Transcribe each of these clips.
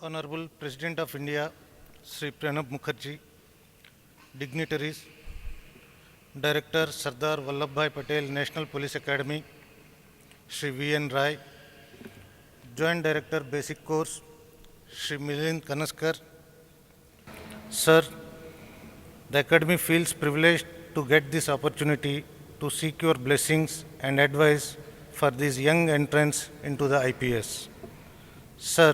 Honorable President of India, Sri Pranab Mukherjee, dignitaries, Director Sardar Vallabhbhai Patel National Police Academy, Sri V.N. Rai, Joint Director Basic Course, Sri Milind Kanaskar. Sir, the Academy feels privileged to get this opportunity to seek your blessings and advice for these young entrants into the IPS. Sir,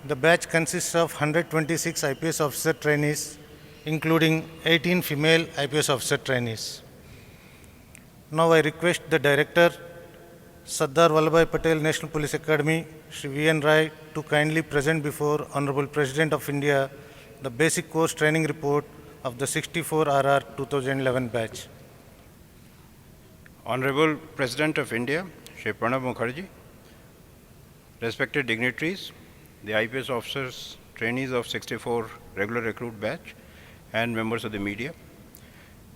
the batch consists of 126 IPS officer trainees, including 18 female IPS officer trainees. Now I request the Director, Sardar Vallabhbhai Patel National Police Academy, Shri V.N. Rai, to kindly present before Honorable President of India the basic course training report of the 64 RR 2011 batch. Honorable President of India, Shri Pranab Mukherjee, respected dignitaries, the IPS officers, trainees of 64 regular recruit batch, and members of the media.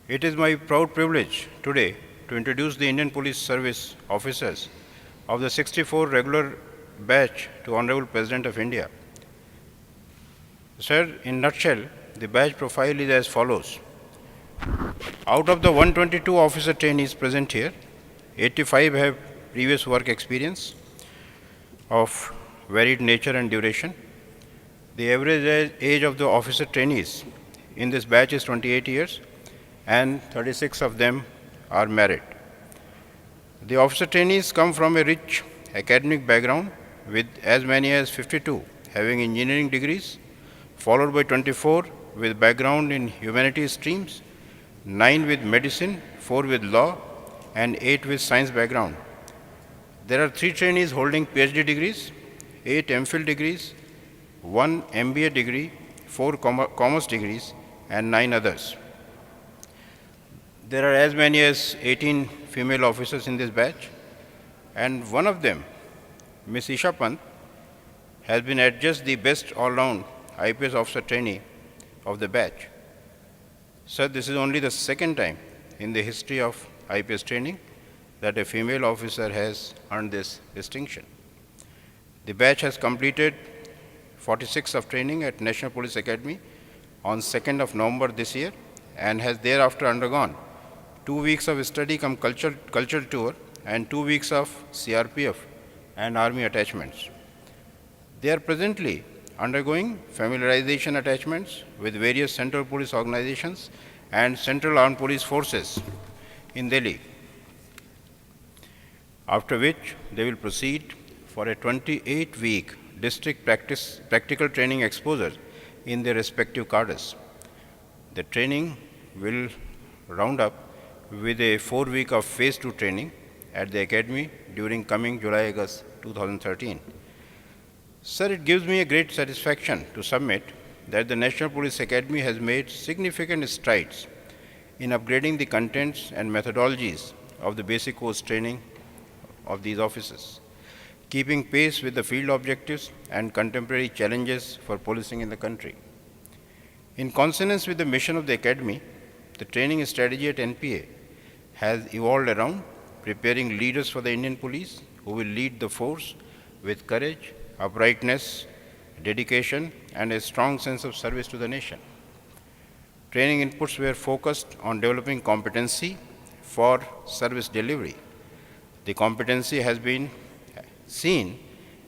It is my proud privilege today to introduce the Indian Police Service officers of the 64 regular batch to Honorable President of India. Sir, in a nutshell, the batch profile is as follows. Out of the 122 officer trainees present here, 85 have previous work experience of varied nature and duration. The average age of the officer trainees in this batch is 28 years and 36 of them are married. The officer trainees come from a rich academic background with as many as 52 having engineering degrees, followed by 24 with background in humanities streams, 9 with medicine, 4 with law, and 8 with science background. There are 3 trainees holding PhD degrees, 8 MPhil degrees, 1 MBA degree, 4 commerce degrees, and 9 others. There are as many as 18 female officers in this batch, and one of them, Ms. Isha Pant, has been adjudged the best all-round IPS officer trainee of the batch. Sir, this is only the second time in the history of IPS training that a female officer has earned this distinction. The batch has completed 46 of training at National Police Academy on 2nd of November this year and has thereafter undergone 2 weeks of study cum cultural tour and 2 weeks of CRPF and Army attachments. They are presently undergoing familiarization attachments with various central police organizations and central armed police forces in Delhi, after which they will proceed for a 28-week district practical training exposure in their respective cadres. The training will round up with a 4-week of phase 2 training at the academy during coming July-August 2013. Sir, it gives me a great satisfaction to submit that the National Police Academy has made significant strides in upgrading the contents and methodologies of the basic course training of these officers, keeping pace with the field objectives and contemporary challenges for policing in the country. In consonance with the mission of the Academy, the training strategy at NPA has evolved around preparing leaders for the Indian Police who will lead the force with courage, uprightness, dedication, and a strong sense of service to the nation. Training inputs were focused on developing competency for service delivery. The competency has been seen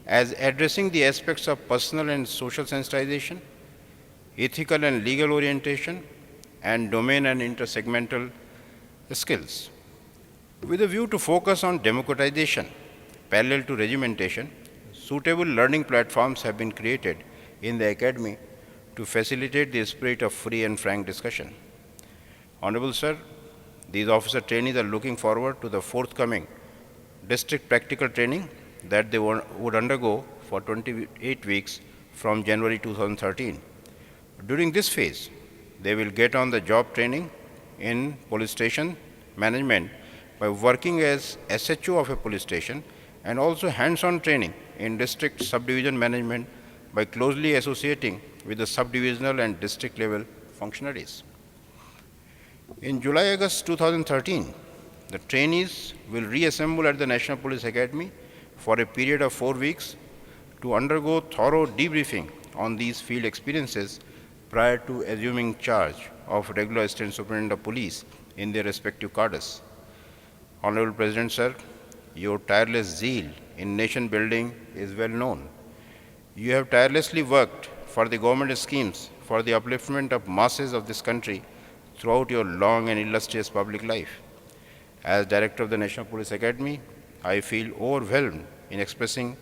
as addressing the aspects of personal and social sensitization, ethical and legal orientation, and domain and intersegmental skills. With a view to focus on democratization parallel to regimentation, suitable learning platforms have been created in the Academy to facilitate the spirit of free and frank discussion. Honorable Sir, these officer trainees are looking forward to the forthcoming district practical training that they would undergo for 28 weeks from January 2013. During this phase, they will get on the job training in police station management by working as SHO of a police station and also hands-on training in district subdivision management by closely associating with the subdivisional and district level functionaries. In July-August 2013, the trainees will reassemble at the National Police Academy for a period of 4 weeks to undergo thorough debriefing on these field experiences prior to assuming charge of regular Assistant Superintendent of Police in their respective cadres. Honorable President, sir, your tireless zeal in nation building is well known. You have tirelessly worked for the government schemes for the upliftment of masses of this country throughout your long and illustrious public life. As Director of the National Police Academy, I feel overwhelmed in expressing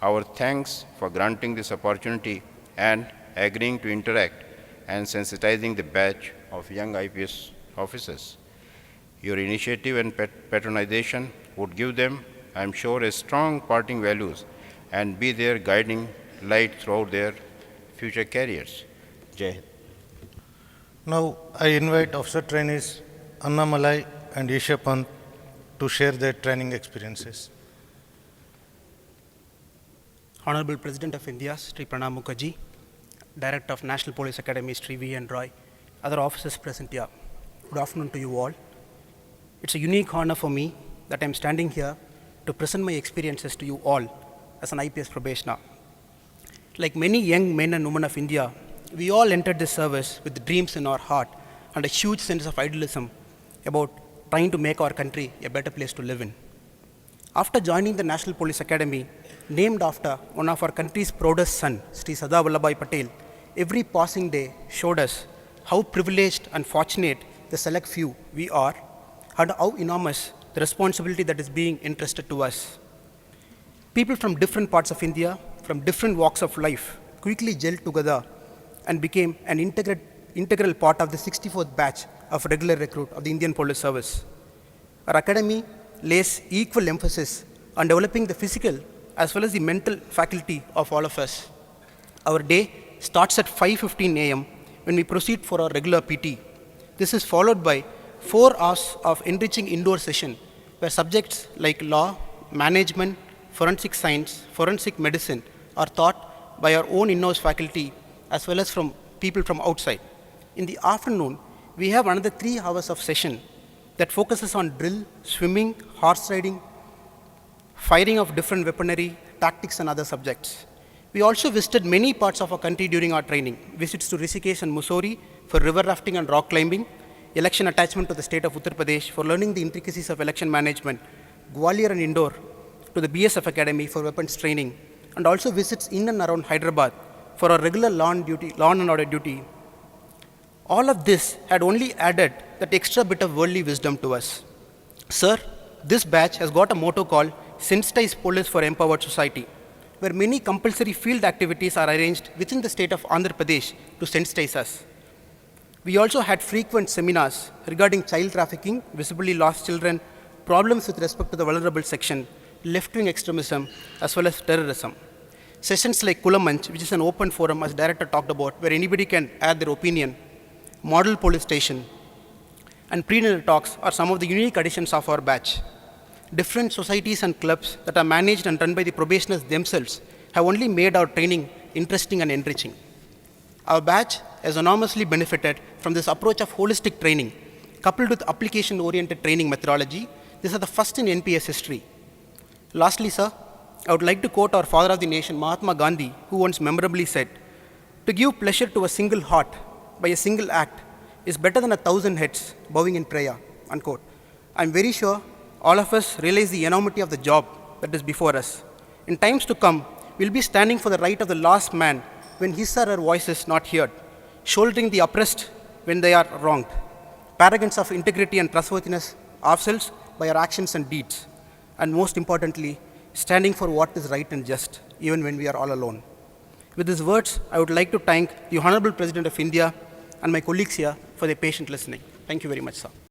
our thanks for granting this opportunity and agreeing to interact and sensitizing the batch of young IPS officers. Your initiative and patronization would give them, I am sure, a strong parting values and be their guiding light throughout their future careers. Jai Hind. Now I invite officer trainees Anna Malai and Isha Pant to share their training experiences. Honorable President of India, Sri Pranab Mukherjee, Director of National Police Academy, Sri V. N. Roy, other officers present here, good afternoon to you all. It's a unique honor for me that I'm standing here to present my experiences to you all as an IPS probationer. Like many young men and women of India, we all entered this service with dreams in our heart and a huge sense of idealism about trying to make our country a better place to live in. After joining the National Police Academy, named after one of our country's proudest son, Sri Sardar Vallabhbhai Patel, every passing day showed us how privileged and fortunate the select few we are and how enormous the responsibility that is being entrusted to us. People from different parts of India, from different walks of life, quickly gelled together and became an integral part of the 64th batch of regular recruit of the Indian Police Service. Our academy lays equal emphasis on developing the physical as well as the mental faculty of all of us. Our day starts at 5:15 a.m. when we proceed for our regular PT. This is followed by 4 hours of enriching indoor session where subjects like law, management, forensic science, forensic medicine are taught by our own in-house faculty as well as from people from outside. In the afternoon, we have another 3 hours of session that focuses on drill, swimming, horse riding, firing of different weaponry, tactics and other subjects. We also visited many parts of our country during our training. Visits to Rishikesh and Mussoorie for river rafting and rock climbing, election attachment to the state of Uttar Pradesh for learning the intricacies of election management, Gwalior and Indore to the BSF Academy for weapons training, and also visits in and around Hyderabad for our regular law and order duty. All of this had only added that extra bit of worldly wisdom to us. Sir, this batch has got a motto called Sensitize Police for Empowered Society, where many compulsory field activities are arranged within the state of Andhra Pradesh to sensitize us. We also had frequent seminars regarding child trafficking, visibly lost children, problems with respect to the vulnerable section, left-wing extremism, as well as terrorism. Sessions like Kulamanch, which is an open forum, as Director talked about, where anybody can add their opinion, model police station, and prenatal talks are some of the unique additions of our batch. Different societies and clubs that are managed and run by the probationers themselves have only made our training interesting and enriching. Our batch has enormously benefited from this approach of holistic training, coupled with application-oriented training methodology. These are the first in NPS history. Lastly, sir, I would like to quote our father of the nation, Mahatma Gandhi, who once memorably said, "To give pleasure to a single heart by a single act is better than 1,000 heads bowing in prayer," unquote. I'm very sure all of us realize the enormity of the job that is before us. In times to come, we'll be standing for the right of the last man when his or her voice is not heard, shouldering the oppressed when they are wronged, paragons of integrity and trustworthiness ourselves by our actions and deeds, and most importantly, standing for what is right and just, even when we are all alone. With these words, I would like to thank the Honorable President of India and my colleagues here for their patient listening. Thank you very much, sir.